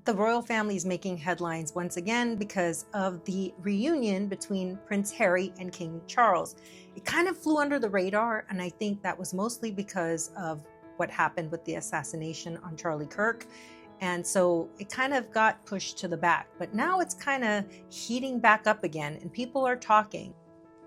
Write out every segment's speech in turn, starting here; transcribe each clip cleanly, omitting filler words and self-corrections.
The royal family is making headlines once again because of the reunion between Prince Harry and King Charles. It kind of flew under the radar, and I think that was mostly because of what happened with the assassination on Charlie Kirk. And so it kind of got pushed to the back, but now it's kind of heating back up again and people are talking.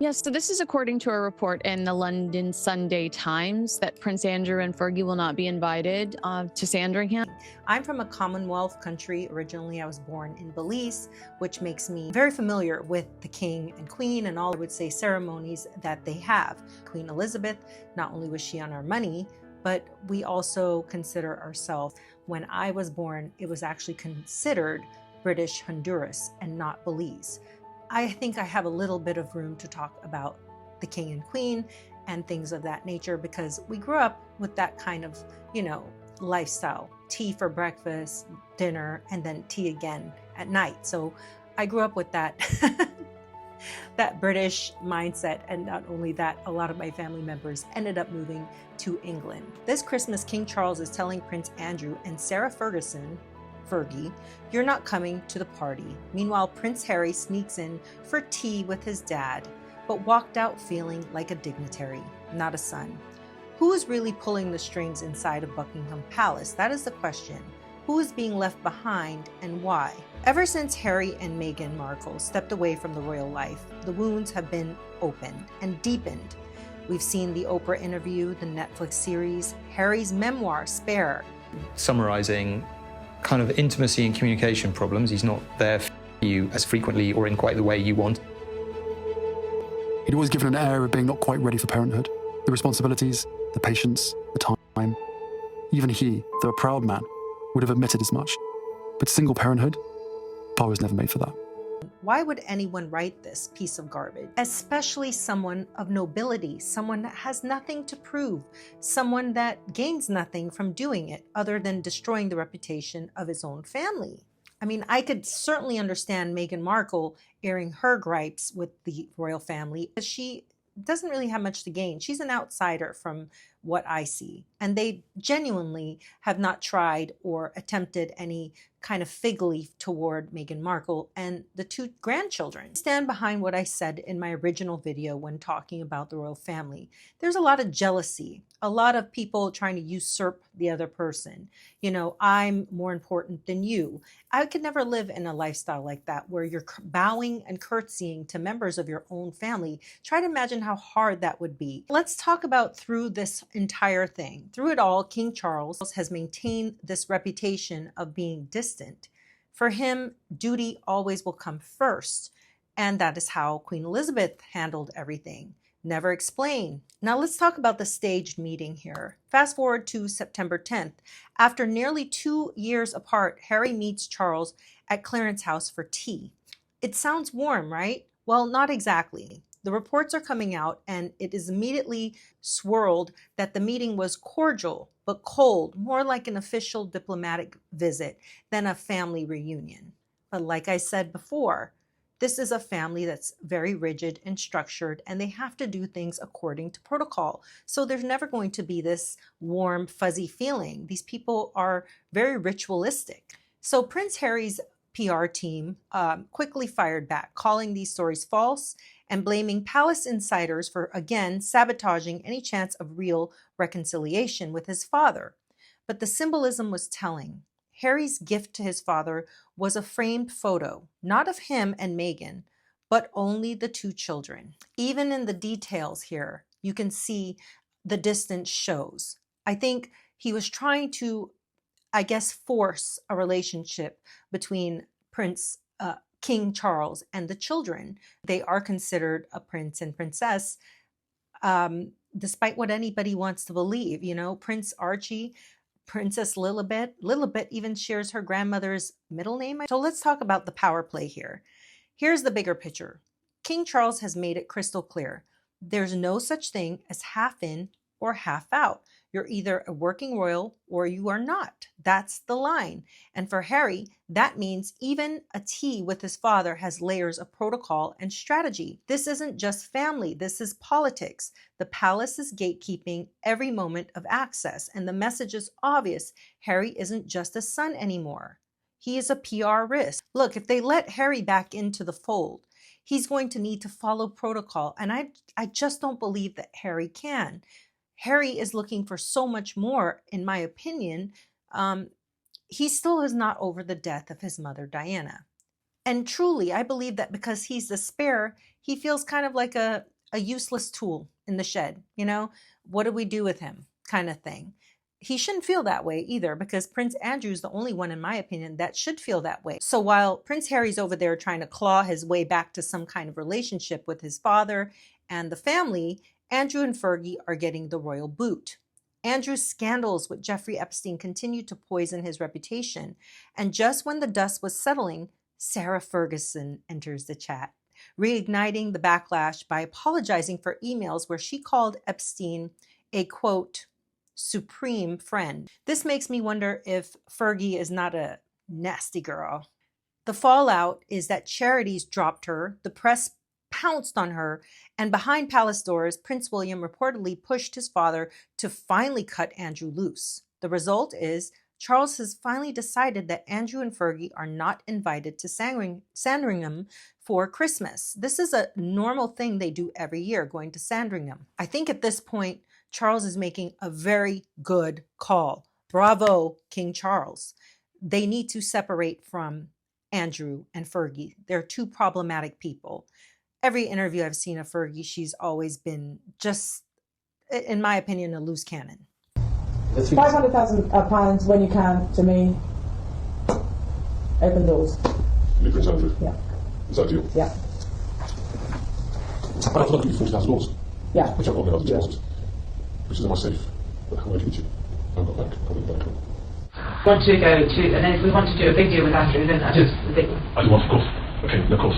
Yes, so this is according to a report in the London Sunday Times that Prince Andrew and Fergie will not be invited to Sandringham. I'm from a Commonwealth country. Originally, I was born in Belize, which makes me very familiar with the king and queen and all, I would say, ceremonies that they have. Queen Elizabeth, not only was she on our money, but we also consider ourselves, when I was born, it was actually considered British Honduras and not Belize. I think I have a little bit of room to talk about the king and queen and things of that nature because we grew up with that kind of, lifestyle. Tea for breakfast, dinner, and then tea again at night. So I grew up with that that British mindset, and not only that, a lot of my family members ended up moving to England. This Christmas, King Charles is telling Prince Andrew and Sarah Ferguson, Fergie, "You're not coming to the party." Meanwhile, Prince Harry sneaks in for tea with his dad, but walked out feeling like a dignitary, not a son. Who is really pulling the strings inside of Buckingham Palace? That is the question. Who is being left behind and why? Ever since Harry and Meghan Markle stepped away from the royal life, the wounds have been opened and deepened. We've seen the Oprah interview, the Netflix series, Harry's memoir, Spare. Summarizing kind of intimacy and communication problems. He's not there for you as frequently or in quite the way you want. He'd always given an air of being not quite ready for parenthood. The responsibilities, the patience, the time. Even he, though a proud man, would have admitted as much. But single parenthood, I was never made for that. Why would anyone write this piece of garbage? Especially someone of nobility, someone that has nothing to prove, someone that gains nothing from doing it other than destroying the reputation of his own family. I mean, I could certainly understand Meghan Markle airing her gripes with the royal family. She doesn't really have much to gain. She's an outsider from what I see. And they genuinely have not tried or attempted any kind of fig leaf toward Meghan Markle and the two grandchildren. I stand behind what I said in my original video when talking about the royal family. There's a lot of jealousy, a lot of people trying to usurp the other person. I'm more important than you. I could never live in a lifestyle like that where you're bowing and curtsying to members of your own family. Try to imagine how hard that would be. Let's talk about through this entire thing. Through it all, King Charles has maintained this reputation of being distant. For him, duty always will come first. And that is how Queen Elizabeth handled everything. Never explain. Now let's talk about the staged meeting here. Fast forward to September 10th. After nearly 2 years apart, Harry meets Charles at Clarence House for tea. It sounds warm, right? Well, not exactly. The reports are coming out and it is immediately swirled that the meeting was cordial but cold, more like an official diplomatic visit than a family reunion. But like I said before, this is a family that's very rigid and structured, and they have to do things according to protocol. So there's never going to be this warm, fuzzy feeling. These people are very ritualistic. So Prince Harry's PR team quickly fired back, calling these stories false and blaming palace insiders for, again, sabotaging any chance of real reconciliation with his father. But the symbolism was telling. Harry's gift to his father was a framed photo, not of him and Meghan, but only the two children. Even in the details here, you can see the distance shows. I think he was trying to, force a relationship between King Charles and the children. They are considered a prince and princess, despite what anybody wants to believe. Prince Archie, Princess Lilibet. Lilibet even shares her grandmother's middle name. So let's talk about the power play here. Here's the bigger picture. King Charles has made it crystal clear. There's no such thing as half in or half out. You're either a working royal or you are not. That's the line. And for Harry, that means even a tea with his father has layers of protocol and strategy. This isn't just family. This is politics. The palace is gatekeeping every moment of access. And the message is obvious. Harry isn't just a son anymore. He is a PR risk. Look, if they let Harry back into the fold, he's going to need to follow protocol. And I just don't believe that Harry can. Harry is looking for so much more, in my opinion. He still is not over the death of his mother, Diana. And truly, I believe that because he's the spare, he feels kind of like a useless tool in the shed. You know, what do we do with him kind of thing. He shouldn't feel that way either, because Prince Andrew's the only one, in my opinion, that should feel that way. So while Prince Harry's over there trying to claw his way back to some kind of relationship with his father and the family, Andrew and Fergie are getting the royal boot. Andrew's scandals with Jeffrey Epstein continued to poison his reputation. And just when the dust was settling, Sarah Ferguson enters the chat, reigniting the backlash by apologizing for emails where she called Epstein a, quote, supreme friend. This makes me wonder if Fergie is not a nasty girl. The fallout is that charities dropped her, the press pounced on her, and behind palace doors, Prince William reportedly pushed his father to finally cut Andrew loose. The result is Charles has finally decided that Andrew and Fergie are not invited to Sandringham for Christmas. This is a normal thing they do every year, going to Sandringham. I think at this point, Charles is making a very good call. Bravo, King Charles. They need to separate from Andrew and Fergie. They're two problematic people. Every interview I've seen of Fergie, she's always been just, in my opinion, a loose cannon. £500,000 when you can, to me. Open doors. Prince Andrew? Yeah. Is that deal? Yeah. I feel like I give you £40,000. Yeah. Which I've got another deposit. Which is in my safe. But how do I give it to you? I haven't got bank. I haven't got bank. Want to go to, and then if we want to do a big deal with Andrew, then I just think. I do want, of course. Okay, of course.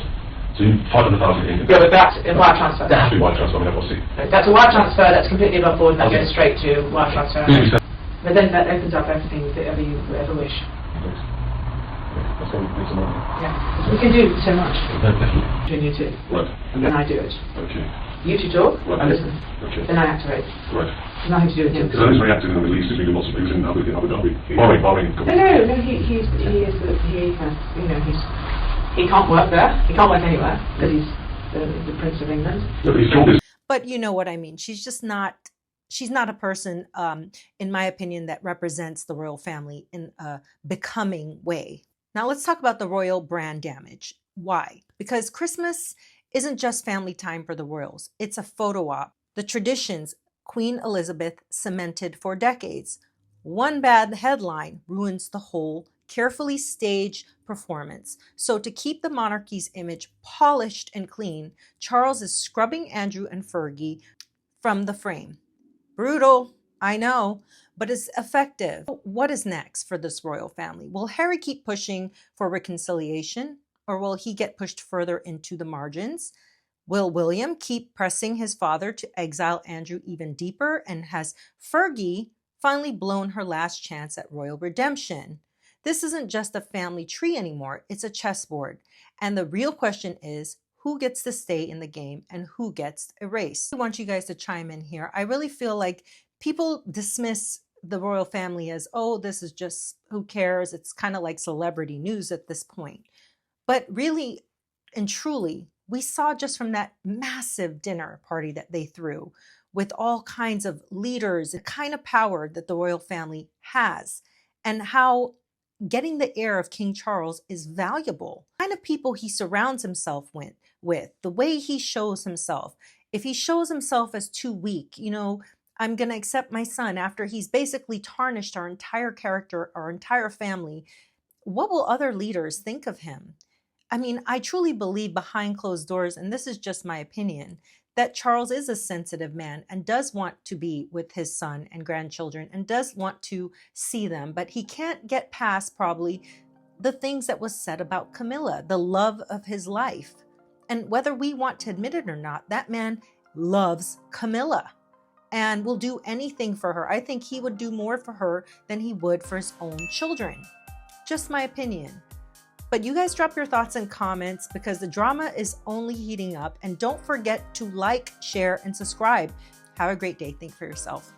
So you 500,000 in. Yeah, but that's a wire transfer. That has to be wire transfer. I mean, I've got to see. That's a wire transfer. That's completely above board. That goes straight to wire transfer. Really, But then that opens up everything that you ever wish. thanks. That's why we need some money. Yeah, we can do so much. No, definitely. Between you two, Right. and then I do it. Okay. You two talk, Right. I listen. Okay. Then I activate. Right. There's nothing to do with him. Because I was very active in the Middle East. He did lots of things in Abu Dhabi. Barring. No. He can't work there. He can't work anywhere because he's the Prince of England. No, but his job is. But you know what I mean. She's not a person, in my opinion, that represents the royal family in a becoming way. Now let's talk about the royal brand damage. Why? Because Christmas isn't just family time for the royals. It's a photo op. The traditions Queen Elizabeth cemented for decades. One bad headline ruins the whole carefully staged performance. So to keep the monarchy's image polished and clean, Charles is scrubbing Andrew and Fergie from the frame. Brutal, I know, but it's effective. What is next for this royal family? Will Harry keep pushing for reconciliation, or will he get pushed further into the margins? Will William keep pressing his father to exile Andrew even deeper? And has Fergie finally blown her last chance at royal redemption? This isn't just a family tree anymore, it's a chessboard. And the real question is, who gets to stay in the game and who gets erased? I want you guys to chime in here. I really feel like people dismiss the royal family as, oh, this is just, who cares? It's kind of like celebrity news at this point. But really and truly, we saw just from that massive dinner party that they threw with all kinds of leaders, the kind of power that the royal family has, and how getting the heir of King Charles is valuable. The kind of people he surrounds himself with, the way he shows himself. If he shows himself as too weak, I'm going to accept my son after he's basically tarnished our entire character, our entire family, what will other leaders think of him? I mean, I truly believe behind closed doors, and this is just my opinion, that Charles is a sensitive man and does want to be with his son and grandchildren and does want to see them, but he can't get past probably the things that was said about Camilla, the love of his life. And whether we want to admit it or not, that man loves Camilla and will do anything for her. I think he would do more for her than he would for his own children. Just my opinion. But you guys drop your thoughts in comments because the drama is only heating up. And don't forget to like, share, and subscribe. Have a great day. Think for yourself.